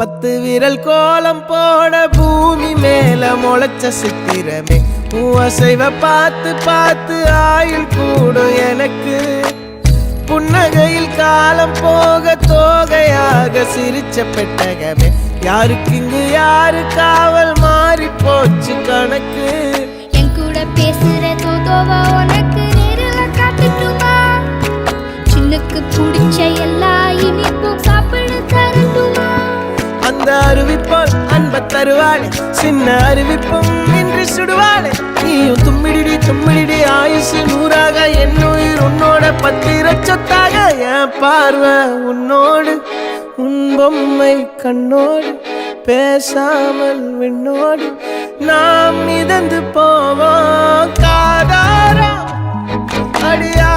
10 விரல் கோலம் போட பூமி மேல முளைச்ச சித்திரமே அசைவ பார்த்து பார்த்து ஆயுள் கூடும் எனக்கு புன்னகையில் காலம் போக தோகையாக சிரிச்ச பெட்டகமே யாருக்கு இங்கு யாரு காவல் மாறி போச்சு கணக்கு என் கூட பேசுற தோதோவா உனக்கு நேரில் காட்டுட்டுமா சின்னுக்கு பிடிச்ச எல்லா இனிப்பும் சாப்பிட தரட்டுமா அந்த அறிவிப்பால் அன்ப தருவாளே சின்ன அறிவிப்பும் இன்று சுடுவாளே நீயும் தும்மிடி தும்மிடி ஆயுசு 100ஆக என் உயிர் உன்னோட 10 சொத்தாக என் பார்வை உன்னோடு உன் பொம்மை கண்ணோடு பேசாமல் விண்ணோடு நாம் மிதந்து போவோம் காதாரா அடியா